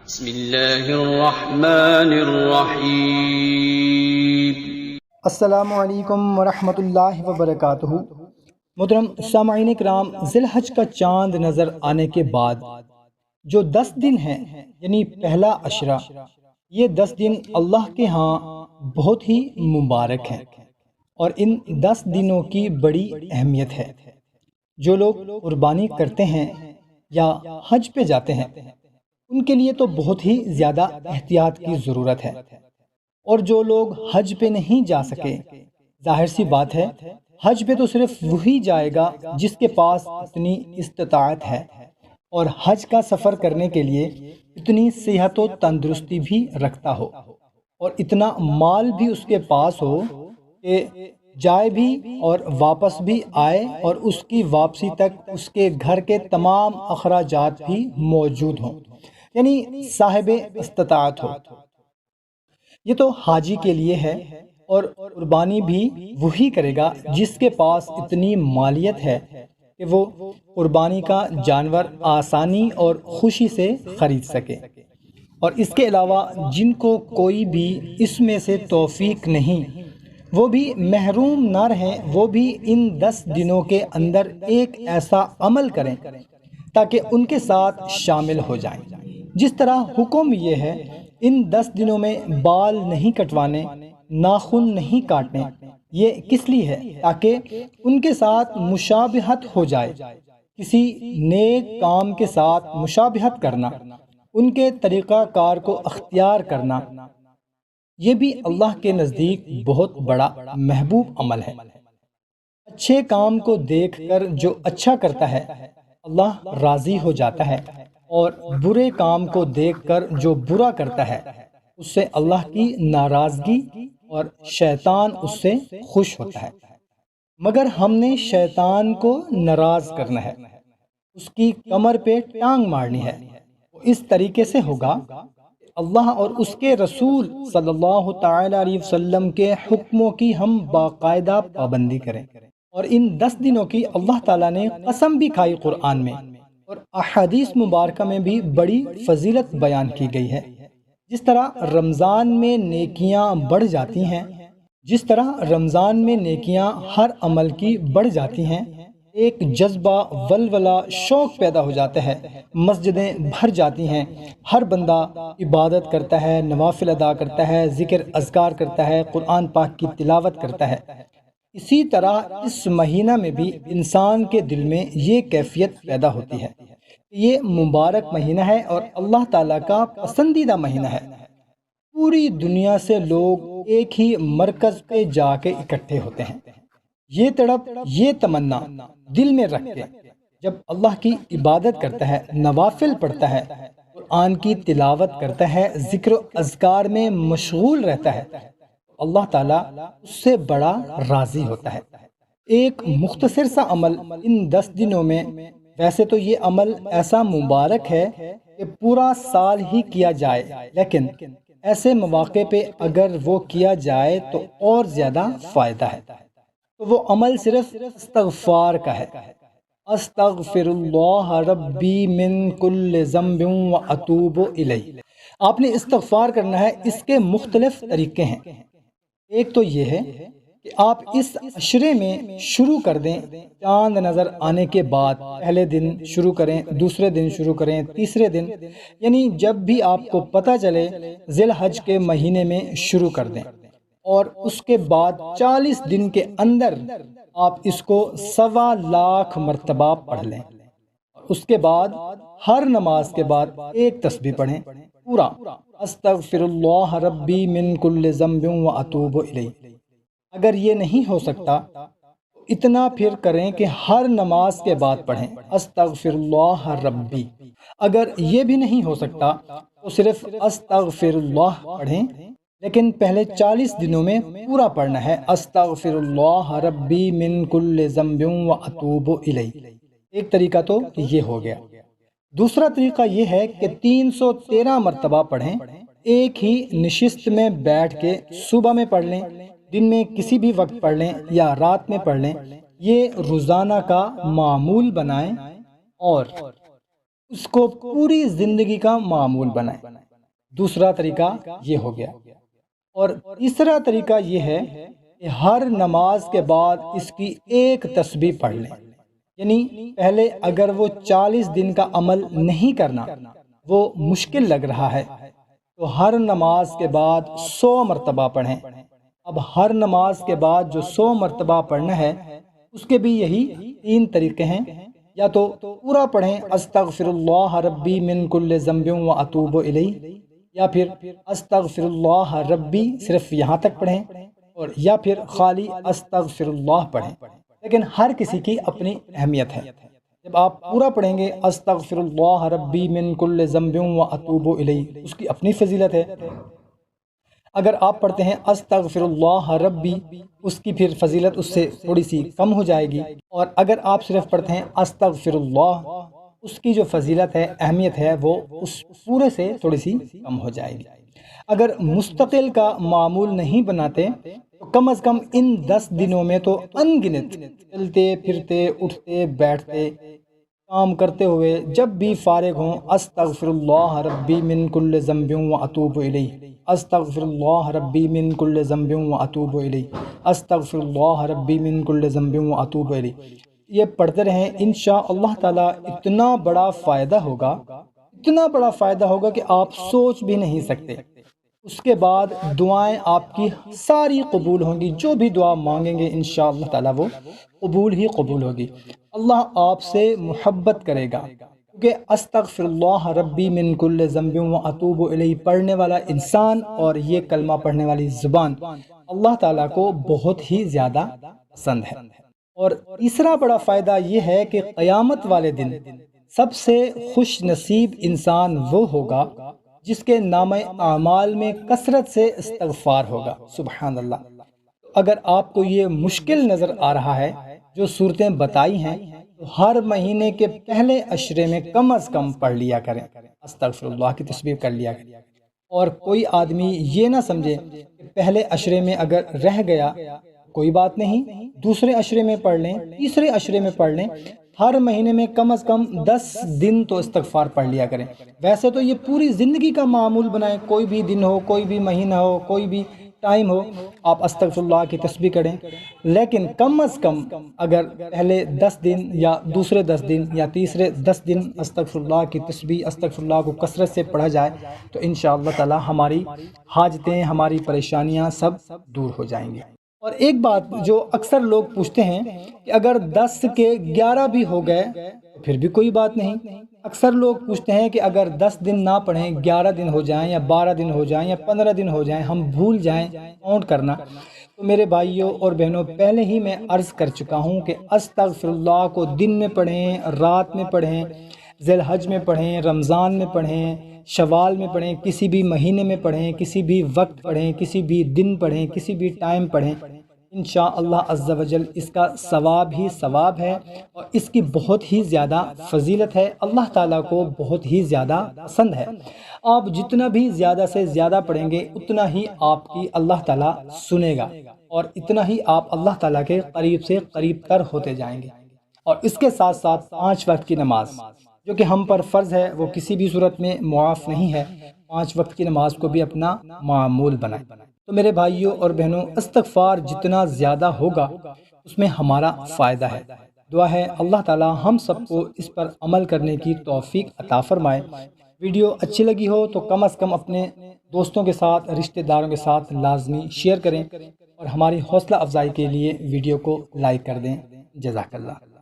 بسم اللہ الرحمن الرحیم۔ السلام علیکم ورحمۃ اللہ وبرکاتہ۔ محترم سامعین کرام، ذی الحج کا چاند نظر آنے کے بعد جو 10 دن ہیں یعنی پہلا عشرہ، یہ 10 دن اللہ کے ہاں بہت ہی مبارک ہیں اور ان 10 دنوں کی بڑی اہمیت ہے۔ جو لوگ قربانی کرتے ہیں یا حج پہ جاتے ہیں ان کے لیے تو بہت ہی زیادہ احتیاط کی ضرورت ہے، اور جو لوگ حج پہ نہیں جا سکے، ظاہر سی بات ہے حج پہ تو صرف وہی جائے گا جس کے پاس اتنی استطاعت ہے اور حج کا سفر کرنے کے لیے اتنی صحت و تندرستی بھی رکھتا ہو اور اتنا مال بھی اس کے پاس ہو کہ جائے بھی اور واپس بھی آئے اور اس کی واپسی تک اس کے گھر کے تمام اخراجات بھی موجود ہوں، یعنی صاحب استطاعت ہو۔ یہ تو حاجی کے لیے ہے، اور قربانی بھی وہی کرے گا جس کے پاس اتنی مالیت ہے کہ وہ قربانی کا جانور آسانی اور خوشی سے خرید سکے۔ اور اس کے علاوہ جن کو کوئی بھی اس میں سے توفیق نہیں، وہ بھی محروم نہ رہیں، وہ بھی ان 10 دنوں کے اندر ایک ایسا عمل کریں تاکہ ان کے ساتھ شامل ہو جائیں۔ جس طرح حکم یہ ہے ان 10 دنوں میں بال نہیں کٹوانے، ناخن نہیں کاٹنے، یہ کس لیے ہے؟ تاکہ ان کے ساتھ مشابہت ہو جائے۔ کسی نیک کام کے ساتھ مشابہت کرنا، ان کے طریقہ کار کو اختیار کرنا، یہ بھی اللہ کے نزدیک بہت بڑا محبوب عمل ہے۔ اچھے کام کو دیکھ کر جو اچھا کرتا ہے اللہ راضی ہو جاتا ہے، اور برے کام کو دیکھ کر جو برا کرتا ہے اس سے اللہ کی ناراضگی اور شیطان اس سے خوش ہوتا ہے۔ مگر ہم نے شیطان کو ناراض کرنا ہے، اس کی کمر پہ ٹانگ مارنی ہے۔ وہ اس طریقے سے ہوگا کہ اللہ اور اس کے رسول صلی اللہ تعالی علیہ وسلم کے حکموں کی ہم باقاعدہ پابندی کریں۔ اور ان 10 دنوں کی اللہ تعالیٰ نے قسم بھی کھائی قرآن میں، اور احادیث مبارکہ میں بھی بڑی فضیلت بیان کی گئی ہے۔ جس طرح رمضان میں نیکیاں بڑھ جاتی ہیں، جس طرح رمضان میں نیکیاں ہر عمل کی بڑھ جاتی ہیں، ایک جذبہ، ولولہ، شوق پیدا ہو جاتا ہے، مسجدیں بھر جاتی ہیں، ہر بندہ عبادت کرتا ہے، نوافل ادا کرتا ہے، ذکر اذکار کرتا ہے، قرآن پاک کی تلاوت کرتا ہے۔ اسی طرح اس مہینہ میں بھی انسان کے دل میں یہ کیفیت پیدا ہوتی ہے۔ یہ مبارک مہینہ ہے اور اللہ تعالیٰ کا پسندیدہ مہینہ ہے۔ پوری دنیا سے لوگ ایک ہی مرکز پہ جا کے اکٹھے ہوتے ہیں، یہ تڑپ، یہ تمنا دل میں رکھ کے جب اللہ کی عبادت کرتا ہے، نوافل پڑھتا ہے، قرآن کی تلاوت کرتا ہے، ذکر و اذکار میں مشغول رہتا ہے، اللہ تعالیٰ اس سے بڑا راضی ہوتا ہے۔ ایک مختصر سا عمل ان 10 دنوں میں، ویسے تو یہ عمل ایسا مبارک ہے کہ پورا سال ہی کیا جائے، لیکن ایسے مواقع پہ اگر وہ کیا جائے تو اور زیادہ فائدہ ہے۔ تو وہ عمل صرف استغفار کا ہے۔ استغفر اللہ ربی من کل ذنب واتوب الیہ۔ آپ نے استغفار کرنا ہے، اس کے مختلف طریقے ہیں۔ ایک تو یہ ہے کہ آپ اس عشرے میں شروع کر دیں، چاند نظر آنے کے بعد پہلے دن شروع کریں، دوسرے دن شروع کریں، تیسرے دن، یعنی جب بھی آپ کو پتہ چلے ذی الحج کے مہینے میں شروع کر دیں، اور اس کے بعد 40 دن کے اندر آپ اس کو 1.25 لاکھ مرتبہ پڑھ لیں۔ اس کے بعد ہر نماز کے بعد ایک تسبیح پڑھیں، پورا استغفر اللہ ربی من کل ذنب واتوب الیہ۔ اگر یہ نہیں ہو سکتا تو اتنا پھر کریں کہ ہر نماز کے بعد پڑھیں استغفر اللہ ربی۔ اگر یہ بھی نہیں ہو سکتا تو صرف استغفر اللہ پڑھیں، لیکن پہلے 40 دنوں میں پورا پڑھنا ہے استغفر اللہ ربی من کل ذنب واتوب الیہ۔ ایک طریقہ تو یہ ہو گیا۔ دوسرا طریقہ یہ ہے کہ 313 مرتبہ پڑھیں، ایک ہی نشست میں بیٹھ کے، صبح میں پڑھ لیں، دن میں کسی بھی وقت پڑھ لیں یا رات میں پڑھ لیں۔ یہ روزانہ کا معمول بنائیں اور اس کو پوری زندگی کا معمول بنائیں۔ دوسرا طریقہ یہ ہو گیا۔ اور تیسرا طریقہ یہ ہے کہ ہر نماز کے بعد اس کی ایک تسبیح پڑھ لیں، یعنی پہلے اگر وہ 40 دن کا عمل نہیں کرنا وہ مشکل لگ رہا ہے تو ہر نماز کے بعد 100 مرتبہ پڑھیں۔ اب ہر نماز کے بعد جو 100 مرتبہ پڑھنا ہے اس کے بھی یہی 3 طریقے ہیں، یا تو پورا پڑھیں استغفر اللہ ربی من کل ذنب و اتوب الیہ، یا پھر استغفر اللہ ربی صرف یہاں تک پڑھیں، اور یا پھر خالی استغفر اللہ پڑھیں۔ لیکن ہر کسی کی اپنی اہمیت ہے۔ جب آپ پورا پڑھیں گے استغفر اللہ ربی من کل ذنب و اتوب الیہ، اس کی اپنی فضیلت ہے۔ اگر آپ پڑھتے ہیں استغفر اللہ ربی، اس کی پھر فضیلت اس سے تھوڑی سی کم ہو جائے گی، اور اگر آپ صرف پڑھتے ہیں استغفر اللہ، اس کی جو فضیلت ہے، اہمیت ہے، وہ اس پورے سے تھوڑی سی کم ہو جائے گی۔ اگر مستقل کا معمول نہیں بناتے تو کم از کم ان 10 دنوں میں تو ان گنت چلتے پھرتے اٹھتے بیٹھتے کام کرتے ہوئے جب بھی فارغ ہوں استغفر اللہ ربی من کل ذنب و اتوب الیہ، استغفر اللہ ربی من کل ذنب و اتوب الیہ، استغفر اللہ ربی من کل ذنب و اتوب الیہ، یہ پڑھتے رہیں۔ انشاءاللہ تعالی اتنا بڑا فائدہ ہوگا، اتنا بڑا فائدہ ہوگا کہ آپ سوچ بھی نہیں سکتے۔ اس کے بعد دعائیں آپ کی ساری قبول ہوں گی، جو بھی دعا مانگیں گے انشاءاللہ تعالی وہ قبول ہی قبول ہوگی۔ اللہ آپ سے محبت کرے گا، کیونکہ استغفر اللہ ربی من کل ذنب و اتوب الیہ پڑھنے والا انسان اور یہ کلمہ پڑھنے والی زبان اللہ تعالیٰ کو بہت ہی زیادہ پسند ہے۔ اور تیسرا بڑا فائدہ یہ ہے کہ قیامت والے دن سب سے خوش نصیب انسان وہ ہوگا جس کے نامہ اعمال میں کثرت سے استغفار ہوگا۔ سبحان اللہ۔ اگر آپ کو یہ مشکل نظر آ رہا ہے جو صورتیں بتائی ہیں تو ہر مہینے کے پہلے عشرے میں کم از کم پڑھ لیا کریں، استغفر اللہ کی تسبیح کر لیا کریں۔ اور کوئی آدمی یہ نہ سمجھے کہ پہلے عشرے میں اگر رہ گیا کوئی بات نہیں، دوسرے عشرے میں پڑھ لیں، تیسرے عشرے میں پڑھ لیں، ہر مہینے میں کم از کم 10 دن تو استغفار پڑھ لیا کریں۔ ویسے تو یہ پوری زندگی کا معمول بنائیں، کوئی بھی دن ہو، کوئی بھی مہینہ ہو، کوئی بھی ٹائم ہو، آپ استغفر اللہ کی تسبیح کریں، لیکن کم از کم اگر پہلے 10 دن یا دوسرے 10 دن یا تیسرے 10 دن استغفر اللہ کی تسبیح استغفر اللہ کو کثرت سے پڑھا جائے تو انشاءاللہ تعالی ہماری حاجتیں، ہماری پریشانیاں سب دور ہو جائیں گی۔ اور ایک بات جو اکثر لوگ پوچھتے ہیں کہ اگر 10 کے 11 بھی ہو گئے تو پھر بھی کوئی بات نہیں۔ اکثر لوگ پوچھتے ہیں کہ اگر 10 دن نہ پڑھیں، 11 دن ہو جائیں یا 12 دن ہو جائیں یا 15 دن ہو جائیں، ہم بھول جائیں کاؤنٹ کرنا، تو میرے بھائیوں اور بہنوں پہلے ہی میں عرض کر چکا ہوں کہ استغفر اللہ کو دن میں پڑھیں، رات میں پڑھیں، ذی الحج میں پڑھیں، رمضان میں پڑھیں، شوال میں پڑھیں، کسی بھی مہینے میں پڑھیں، کسی بھی وقت پڑھیں، کسی بھی دن پڑھیں، کسی بھی ٹائم پڑھیں، انشاءاللہ عز و جل اس کا ثواب ہی ثواب ہے، اور اس کی بہت ہی زیادہ فضیلت ہے، اللہ تعالیٰ کو بہت ہی زیادہ پسند ہے۔ آپ جتنا بھی زیادہ سے زیادہ پڑھیں گے اتنا ہی آپ کی اللہ تعالیٰ سنے گا، اور اتنا ہی آپ اللہ تعالیٰ کے قریب سے قریب تر ہوتے جائیں گے۔ اور اس کے ساتھ ساتھ 5 وقت کی نماز جو کہ ہم پر فرض ہے، وہ کسی بھی صورت میں معاف نہیں ہے، 5 وقت کی نماز کو بھی اپنا معمول بنائیں۔ تو میرے بھائیوں اور بہنوں، استغفار جتنا زیادہ ہوگا اس میں ہمارا فائدہ ہے۔ دعا ہے اللہ تعالی ہم سب کو اس پر عمل کرنے کی توفیق عطا فرمائے۔ ویڈیو اچھی لگی ہو تو کم از کم اپنے دوستوں کے ساتھ، رشتہ داروں کے ساتھ لازمی شیئر کریں، اور ہماری حوصلہ افزائی کے لیے ویڈیو کو لائک کر دیں۔ جزاک اللہ۔